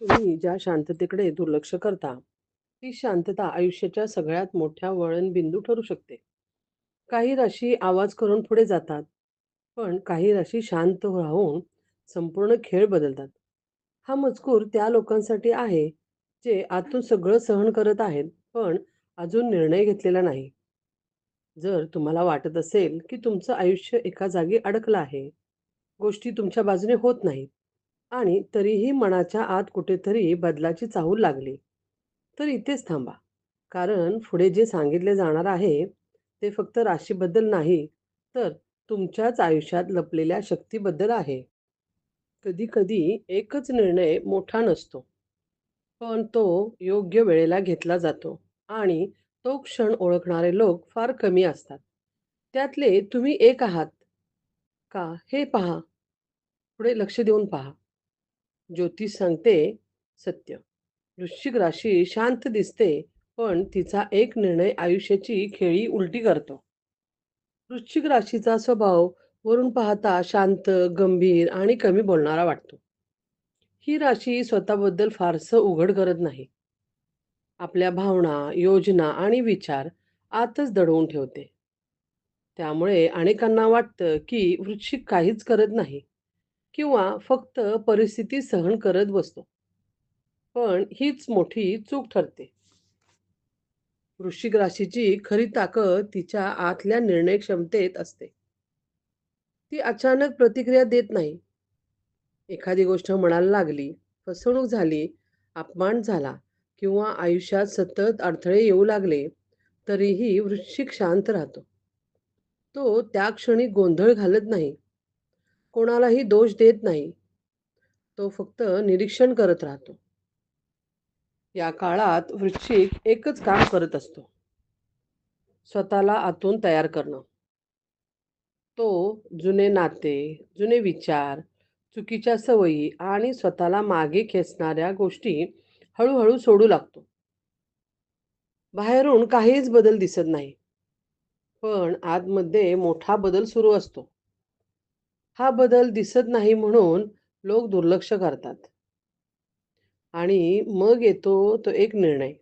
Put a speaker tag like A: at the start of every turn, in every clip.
A: तुम्ही ज्या शांततेकडे दुर्लक्ष करता, ती शांतता आयुष्याच्या सगळ्यात मोठ्या वळणबिंदू ठरू शकते. काही राशी आवाज करून पुढे जातात, पण काही राशी शांत राहून संपूर्ण खेळ बदलतात. हा मजकूर त्या लोकांसाठी आहे, जे आतून सगळं सहन करत आहेत, पण अजून निर्णय घेतलेला नाही. जर तुम्हाला वाटत असेल, की तुमचं आयुष्य एका जागी अडकलं आहे, गोष्टी तुमच्या बाजूने होत नाहीत आणि तरीही मनाच्या आत कुठेतरी बदलाची चाहूल लागली, तर इथेच थांबा. कारण पुढे जे सांगितले जाणार आहे, ते फक्त राशीबद्दल नाही, तर तुमच्याच आयुष्यात लपलेल्या शक्तीबद्दल आहे. कधी-कधी एकच निर्णय मोठा नसतो, पण तो योग्य वेळेला घेतला जातो आणि तो क्षण ओळखणारे लोक फार कमी असतात. त्यातले तुम्ही एक आहात का? हे पहा. पुढे लक्ष देऊन पहा. ज्योतिष सांगते सत्य. वृश्चिक राशी शांत दिसते, पण तिचा एक निर्णय आयुष्याची खेळी उलटी करतो. वृश्चिक राशीचा स्वभाव वरून पाहता शांत, गंभीर आणि कमी बोलणारा वाटतो. ही राशी स्वतःबद्दल फारसं उघड करत नाही. आपल्या भावना, योजना आणि विचार आतच दडवून ठेवते. त्यामुळे अनेकांना वाटतं, की वृश्चिक काहीच करत नाही किंवा फक्त परिस्थिती सहन करत बसतो. पण हीच मोठी चूक ठरते. वृश्चिक राशीची खरी ताकद तिच्या आतल्या निर्णय क्षमतेत असते. ती अचानक प्रतिक्रिया देत नाही. एखादी गोष्ट मनाला लागली, फसवणूक झाली, अपमान झाला किंवा आयुष्यात सतत अडथळे येऊ लागले, तरीही वृश्चिक शांत राहतो. तो त्या क्षणी गोंधळ घालत नाही, कोणालाही दोष देत नाही. तो फक्त निरीक्षण करत राहतो. या काळात वृश्चिक एकच काम करत असतो. स्वतःला आतून तयार करणं. तो जुने नाते, जुने विचार, चुकीच्या सवयी आणि स्वतःला मागे खेचणाऱ्या गोष्टी हळू-हळू सोडू लागतो. बाहेरून काहीच बदल दिसत नाही, पण आतमध्ये मोठा बदल सुरू असतो. हा बदल दिसत नाही म्हणून लोक दुर्लक्ष करतात आणि मग येतो तो एक निर्णय.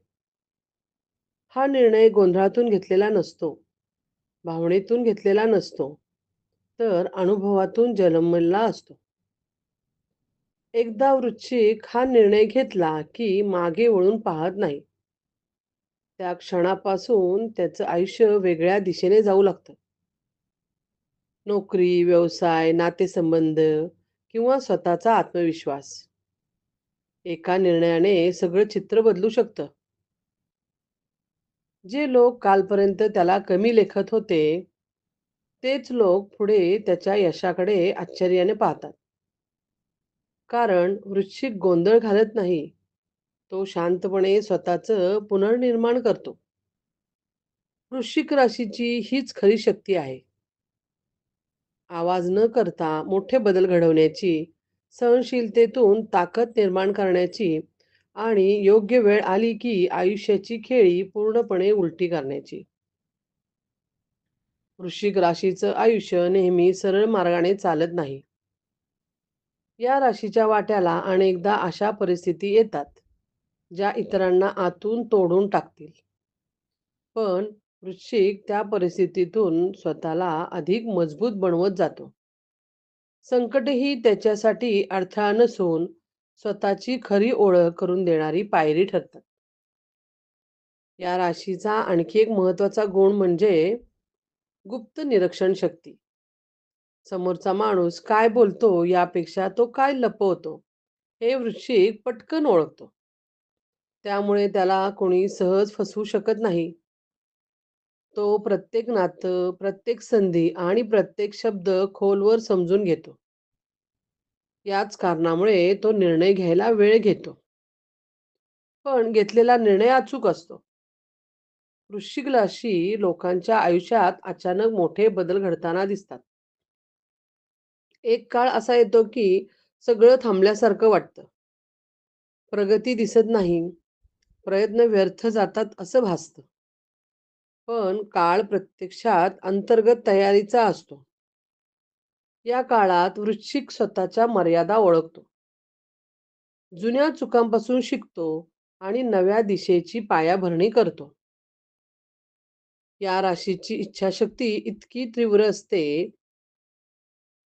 A: हा निर्णय गोंधळातून घेतलेला नसतो, भावनेतून घेतलेला नसतो, तर अनुभवातून जन्मलेला असतो. एकदा वृश्चिक हा निर्णय घेतला, की मागे वळून पाहत नाही. त्या क्षणापासून त्याचं आयुष्य वेगळ्या दिशेने जाऊ लागतं. नोकरी, व्यवसाय, नातेसंबंध किंवा स्वतःचा आत्मविश्वास. एका निर्णयाने सगळं चित्र बदलू शकतं. जे लोक कालपर्यंत त्याला कमी लेखत होते, तेच लोक पुढे त्याच्या यशाकडे आश्चर्याने पाहतात. कारण वृश्चिक गोंधळ घालत नाही. तो शांतपणे स्वतःचं पुनर्निर्माण करतो. वृश्चिक राशीची हीच खरी शक्ती आहे. आवाज न करता मोठे बदल घडवण्याची, सहनशीलतेतून ताकद निर्माण करण्याची आणि योग्य वेळ आली की आयुष्याची खेळी पूर्णपणे उलटी करण्याची. वृश्चिक राशीचं आयुष्य नेहमी सरळ मार्गाने चालत नाही. या राशीच्या वाट्याला अनेकदा अशा परिस्थिती येतात, ज्या इतरांना आतून तोडून टाकतील. पण वृश्चिक त्या परिस्थितीतून स्वतःला अधिक मजबूत बनवत जातो. संकटही त्याच्यासाठी अडथळा नसून स्वतःची खरी ओळख करून देणारी पायरी ठरतात. या राशीचा आणखी एक महत्त्वाचा गुण म्हणजे गुप्त निरीक्षण शक्ती. समोरचा माणूस काय बोलतो यापेक्षा तो काय लपवतो हे वृश्चिक पटकन ओळखतो. त्यामुळे त्याला कोणी सहज फसवू शकत नाही. तो प्रत्येक नातं, प्रत्येक संधी आणि प्रत्येक शब्द खोलवर समजून घेतो. याच कारणामुळे तो निर्णय घ्यायला वेळ घेतो. पण घेतलेला निर्णय अचूक असतो. वृश्चिक राशी लोकांच्या आयुष्यात अचानक मोठे बदल घडताना दिसतात. एक काळ असा येतो की सगळं थांबल्यासारखं वाटतं. प्रगती दिसत नाही. प्रयत्न व्यर्थ जातात असं भासतं. पण काळ प्रत्यक्षात अंतर्गत तयारीचा असतो. या काळात वृश्चिक स्वतःच्या मर्यादा ओळखतो. जुन्या चुकांपासून शिकतो आणि नव्या दिशेची पायाभरणी करतो. या राशीची इच्छाशक्ती इतकी तीव्र असते,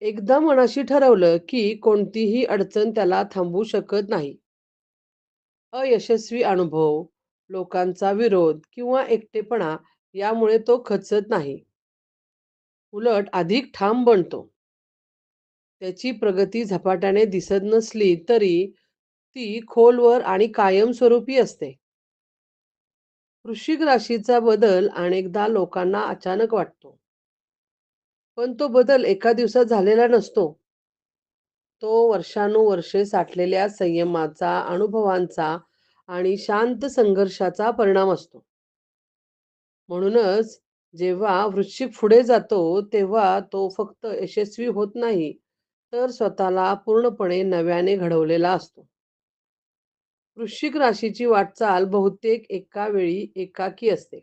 A: एकदा मनाशी ठरवलं की कोणतीही अडचण त्याला थांबवू शकत नाही. अयशस्वी अनुभव, लोकांचा विरोध किंवा एकटेपणा यामुळे तो खचत नाही. उलट अधिक ठाम बनतो. त्याची प्रगती झपाट्याने दिसत नसली तरी ती खोलवर आणि कायमस्वरूपी असते. वृश्चिक राशीचा बदल अनेकदा लोकांना अचानक वाटतो. पण तो बदल एका दिवसात झालेला नसतो. तो वर्षानुवर्षे साठलेल्या संयमाचा, अनुभवांचा आणि शांत संघर्षाचा परिणाम असतो. म्हणूनच जेव्हा वृश्चिक पुढे जातो, तेव्हा तो फक्त यशस्वी होत नाही, तर स्वतःला पूर्णपणे नव्याने घडवलेला असतो. वृश्चिक राशीची वाटचाल बहुतेक एका वेळी एकाकी असते.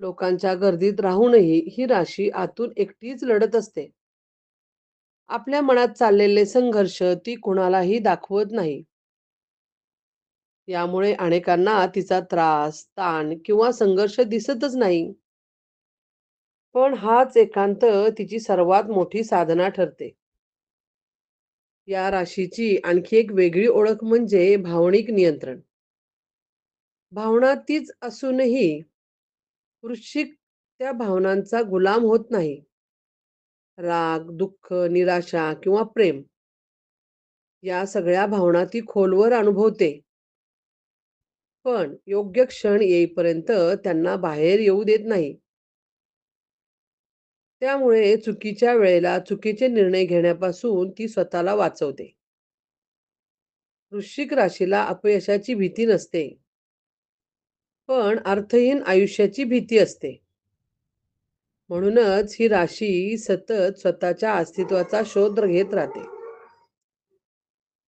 A: लोकांच्या गर्दीत राहूनही ही राशी आतून एकटीच लढत असते. आपल्या मनात चाललेले संघर्ष ती कुणालाही दाखवत नाही. यामुळे अनेकांना तिचा त्रास, ताण किंवा संघर्ष दिसतच नाही. पण हाच एकांत तिची सर्वात मोठी साधना ठरते. या राशीची आणखी एक वेगळी ओळख म्हणजे भावनिक नियंत्रण. भावना तीच असूनही वृश्चिक त्या भावनांचा गुलाम होत नाही. राग, दुःख, निराशा किंवा प्रेम या सगळ्या भावना ती खोलवर अनुभवते. पण योग्य क्षण येईपर्यंत त्यांना बाहेर येऊ देत नाही. त्यामुळे चुकीच्या वेळेला चुकीचे निर्णय घेण्यापासून ती स्वतःला वाचवते. वृश्चिक राशीला अपयशाची भीती नसते, पण अर्थहीन आयुष्याची भीती असते. म्हणूनच ही राशी सतत स्वतःच्या अस्तित्वाचा शोध घेत राहते.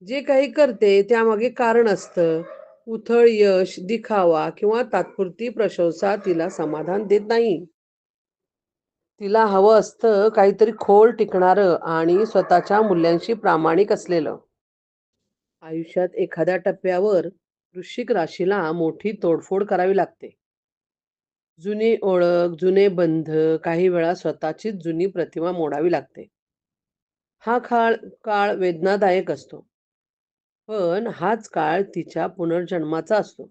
A: जे काही करते त्यामागे कारण असतं. उथळ यश, दिखावा किंवा तात्पुरती प्रशंसा तिला समाधान देत नाही. तिला हवं असतं काहीतरी खोल टिकणारं आणि स्वतःच्या मूल्यांशी प्रामाणिक असलेलं. आयुष्यात एखाद्या टप्प्यावर वृश्चिक राशीला मोठी तोडफोड करावी लागते. जुनी ओळख, जुने बंध, काही वेळा स्वतःचीच जुनी प्रतिमा मोडावी लागते. हा काळ काळ वेदनादायक असतो. पण हाच काळ तिच्या पुनर्जन्माचा असतो.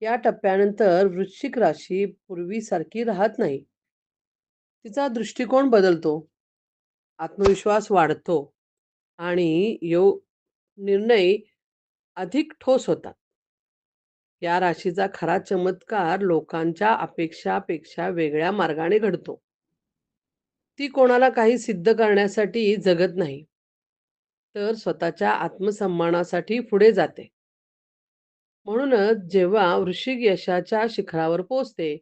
A: या टप्प्यानंतर वृश्चिक राशी पूर्वीसारखी राहत नाही. तिचा दृष्टिकोन बदलतो, आत्मविश्वास वाढतो आणि निर्णय अधिक ठोस होतात. या राशीचा खरा चमत्कार लोकांच्या अपेक्षापेक्षा वेगळ्या मार्गाने घडतो. ती कोणाला काही सिद्ध करण्यासाठी जगत नाही, तर स्वतःच्या आत्मसन्मानासाठी पुढे जाते. म्हणूनच जेव्हा वृश्चिक यशाच्या शिखरावर पोहोचते,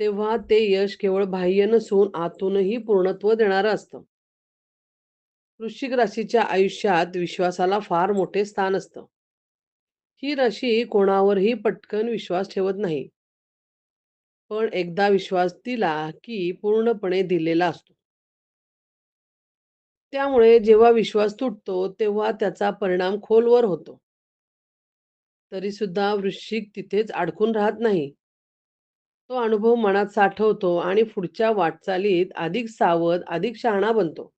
A: तेव्हा ते यश केवळ बाह्य नसून आतूनही पूर्णत्व देणारं असतं. वृश्चिक राशीच्या आयुष्यात विश्वासाला फार मोठे स्थान असतं. ही राशी कोणावरही पटकन विश्वास ठेवत नाही, पण एकदा विश्वास दिला की पूर्णपणे दिलेला असतो. त्यामुळे जेव्हा विश्वास तुटतो, तेव्हा त्याचा परिणाम खोलवर होतो. तरी सुद्धा वृश्चिक तिथेच अडकून राहत नाही. तो अनुभव मनात साठवतो आणि पुढच्या वाटचालीत अधिक सावध, अधिक शहाणा बनतो.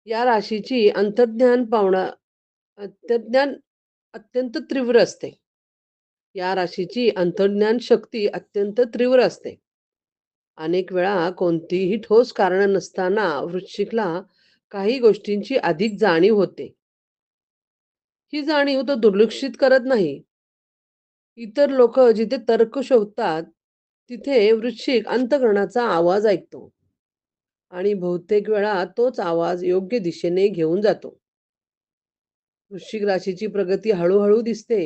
A: या राशीची अंतर्ज्ञान अत्यंत तीव्र असते. या राशीची अंतर्ज्ञान शक्ती अत्यंत तीव्र असते. अनेक वेळा कोणतीही ठोस कारण नसताना वृश्चिकला काही गोष्टींची अधिक जाणीव होते. ही जाणीव तो दुर्लक्षित करत नाही. इतर लोक जिथे तर्क शोधतात, तिथे वृश्चिक अंतःकरणाचा आवाज ऐकतो आणि बहुतेक वेळा तोच आवाज योग्य दिशेने घेऊन जातो. वृश्चिक राशीची प्रगती हळूहळू दिसते,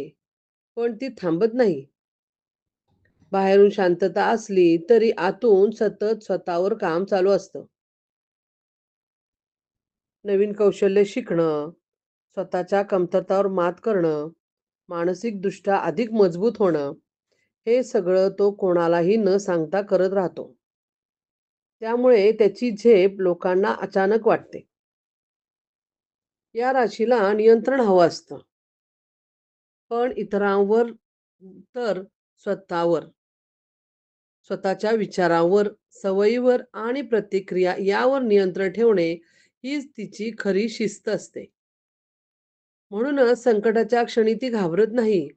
A: पण ती थांबत नाही. बाहेरून शांतता असली तरी आतून सतत स्वतःवर काम चालू असतं. नवीन कौशल्य शिकणं, स्वतःच्या कमतरतावर मात करणं, मानसिकदृष्ट्या अधिक मजबूत होणं, हे सगळं तो कोणालाही न सांगता करत राहतो. त्यामुळे त्याची झेप लोकांना अचानक वाटते. या राशीला नियंत्रण हवं असतं, पण इतरांवर तर स्वतःवर, स्वतःच्या विचारांवर, सवयीवर आणि प्रतिक्रिया यावर नियंत्रण ठेवणे हीच तिची खरी शिस्त असते. म्हणूनच संकटाच्या क्षणी ती घाबरत नाही,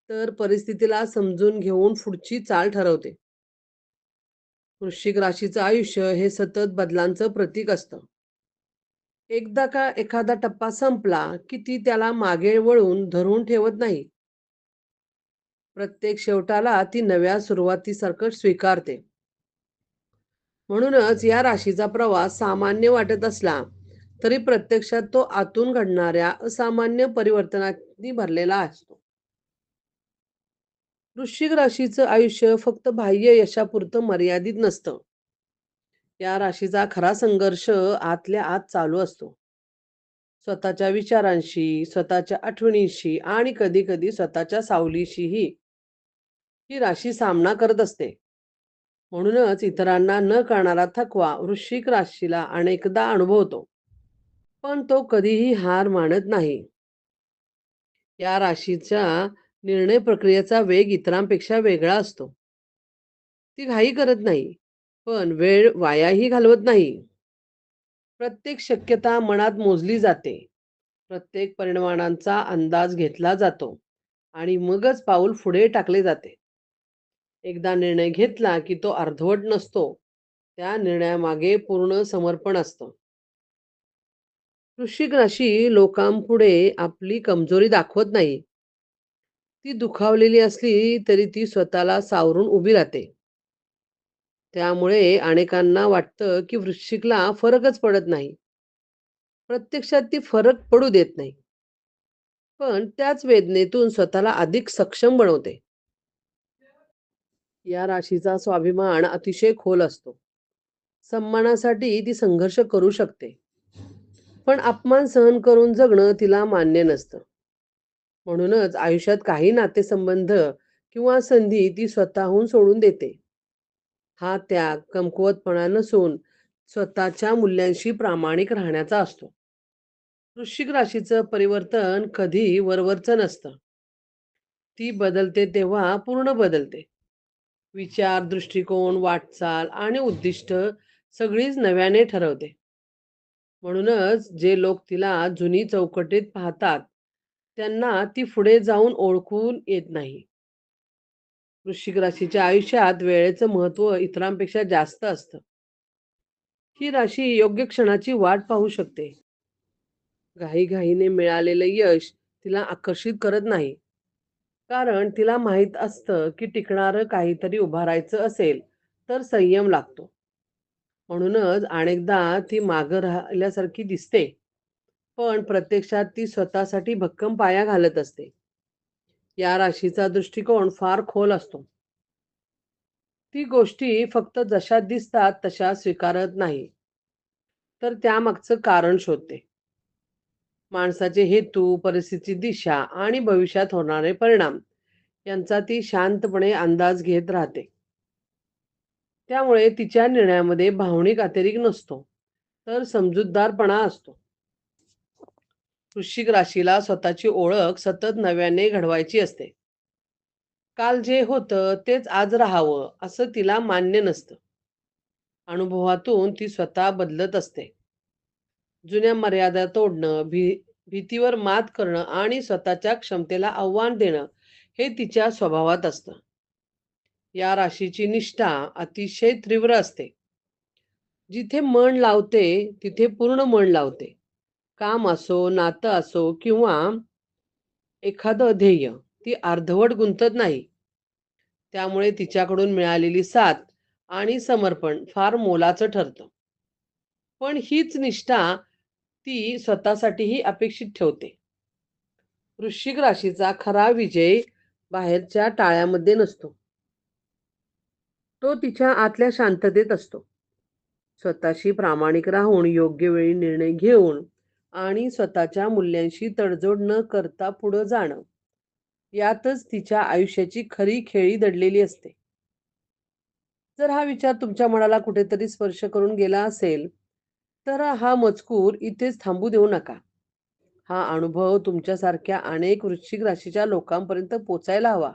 A: तर परिस्थितीला समजून घेऊन पुढची चाल ठरवते. वृश्चिक राशीचं आयुष्य हे सतत बदलांचं प्रतीक असतं. एकदा का एखादा टप्पा संपला, की ती त्याला मागे वळून धरून ठेवत नाही. प्रत्येक शेवटाला ती नव्या सुरुवातीसारखं स्वीकारते. म्हणूनच या राशीचा प्रवास सामान्य वाटत असला, तरी प्रत्यक्षात तो आतून घडणाऱ्या असामान्य परिवर्तनांनी भरलेला असतो. वृश्चिक राशीचं आयुष्य फक्त बाह्य यशापुरतं मर्यादित नसतं. या राशीचा खरा संघर्ष आतल्या आत चालू असतो. स्वतःच्या विचारांशी, स्वतःच्या आठवणींशी आणि कधी-कधी स्वतःच्या सावलीशीही ही राशी सामना करत असते. म्हणूनच इतरांना न कळणारा थकवा वृश्चिक राशीला अनेकदा अनुभवतो. पण तो कधीही हार मानत नाही. या राशीच्या निर्णय प्रक्रियेचा वेग इतरांपेक्षा वेगळा असतो. ती घाई करत नाही, पण वेळ वायाही घालवत नाही. प्रत्येक शक्यता मनात मोजली जाते. प्रत्येक परिमाणांचा अंदाज घेतला जातो आणि मगच पाऊल पुढे टाकले जाते. एकदा निर्णय घेतला की तो अर्धवट नसतो. त्या निर्णयामागे पूर्ण समर्पण असतं. वृश्चिक राशी लोकांपुढे आपली कमजोरी दाखवत नाही. ती दुखावलेली असली तरी ती स्वतःला सावरून उभी राहते. त्यामुळे अनेकांना वाटतं की वृश्चिकला फरकच पडत नाही. प्रत्यक्षात ती फरक पडू देत नाही. पण त्याच वेदनेतून स्वतःला अधिक सक्षम बनवते. या राशीचा स्वाभिमान अतिशय खोल असतो. सन्मानासाठी ती संघर्ष करू शकते. पण अपमान सहन करून जगणं तिला मान्य नसतं. म्हणूनच आयुष्यात काही नातेसंबंध किंवा संधी ती स्वतःहून सोडून देते. हा त्याग कमकुवतपणा नसून स्वतःच्या मूल्यांशी प्रामाणिक राहण्याचा असतो. वृश्चिक राशीचं परिवर्तन कधी वरवरचं नसतं. ती बदलते तेव्हा पूर्ण बदलते. विचार, दृष्टिकोन, वाटचाल आणि उद्दिष्ट सगळीच नव्याने ठरवते. म्हणूनच जे लोक तिला जुनी चौकटीत पाहतात, त्यांना ती पुढे जाऊन ओळखून येत नाही. वृश्चिक राशीच्या आयुष्यात वेळेचं महत्त्व इतरांपेक्षा जास्त असतं. ही राशी योग्य क्षणाची वाट पाहू शकते. घाईघाईने मिळालेलं यश तिला आकर्षित करत नाही. कारण तिला माहीत असतं, की टिकणारं काहीतरी उभारायचं असेल, तर संयम लागतो. म्हणूनच अनेकदा ती मागं राहिल्यासारखी दिसते, पण प्रत्यक्षात ती स्वतःसाठी भक्कम पाया घालत असते. या राशीचा दृष्टिकोन फार खोल असतो. ती गोष्टी फक्त जशा दिसतात तशा स्वीकारत नाही, तर त्यामागचं कारण शोधते. माणसाचे हेतू, परिस्थितीची दिशा आणि भविष्यात होणारे परिणाम यांचा ती शांतपणे अंदाज घेत राहते. त्यामुळे तिच्या निर्णयामध्ये भावनिक अतिरेक नसतो, तर समजूतदारपणा असतो. वृश्चिक राशीला स्वतःची ओळख सतत नव्याने घडवायची असते. काल जे होतं तेच आज राहावं असं तिला मान्य नसतं. अनुभवातून ती स्वतः बदलत असते. जुन्या मर्यादा तोडणं, भीतीवर मात करणं आणि स्वतःच्या क्षमतेला आव्हान देणं हे तिच्या स्वभावात असतं. या राशीची निष्ठा अतिशय तीव्र असते. जिथे मन लावते तिथे पूर्ण मन लावते. काम असो, नातं असो किंवा एखादं ध्येय, ती अर्धवट गुंतत नाही. त्यामुळे तिच्याकडून मिळालेली साथ आणि समर्पण फार मोलाचं ठरतं. पण हीच निष्ठा ती स्वतःसाठीही अपेक्षित ठेवते. वृश्चिक राशीचा खरा विजय बाहेरच्या टाळ्यामध्ये नसतो. तो तिच्या आतल्या शांततेत असतो. स्वतःशी प्रामाणिक राहून योग्य वेळी निर्णय घेऊन आणि स्वतःच्या मूल्यांशी तडजोड न करता पुढं जाणं, यातच तिच्या आयुष्याची खरी खेळी दडलेली असते. जर हा विचार तुमच्या मनाला कुठेतरी स्पर्श करून गेला असेल, तर हा मजकूर इथेच थांबू देऊ नका. हा अनुभव तुमच्यासारख्या अनेक वृश्चिक राशीच्या लोकांपर्यंत पोचायला हवा.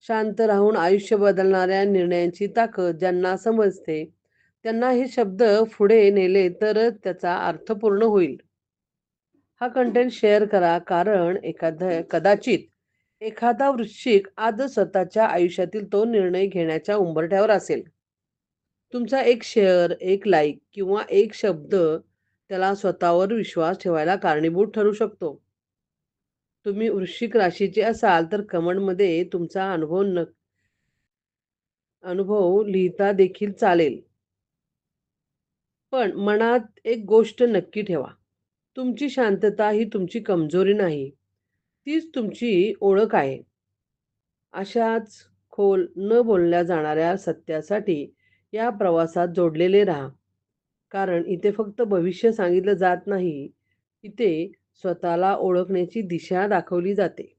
A: शांत राहून आयुष्य बदलणाऱ्या निर्णयांची ताकद ज्यांना समजते, त्यांना हे शब्द पुढे नेले तरच त्याचा अर्थ पूर्ण होईल. हा कंटेंट शेअर करा, कारण कदाचित एखादा वृश्चिक आजच स्वतःच्या आयुष्यातील तो निर्णय घेण्याच्या उंबरठ्यावर असेल. तुमचा एक शेअर, एक लाईक किंवा एक शब्द त्याला स्वतःवर विश्वास ठेवायला कारणीभूत ठरू शकतो. तुम्ही वृश्चिक राशीचे असाल तर कमेंटमध्ये तुमचा अनुभव लिहिता देखील चालेल. पण मनात एक गोष्ट नक्की ठेवा. तुमची शांतता ही तुमची कमजोरी नाही. तीच तुमची ओळख आहे. अशाच खोल न बोलल्या जाणाऱ्या सत्यासाठी या प्रवासात जोडलेले राहा. कारण इथे फक्त भविष्य सांगितलं जात नाही. इथे स्वतःला ओळखण्याची दिशा दाखवली जाते.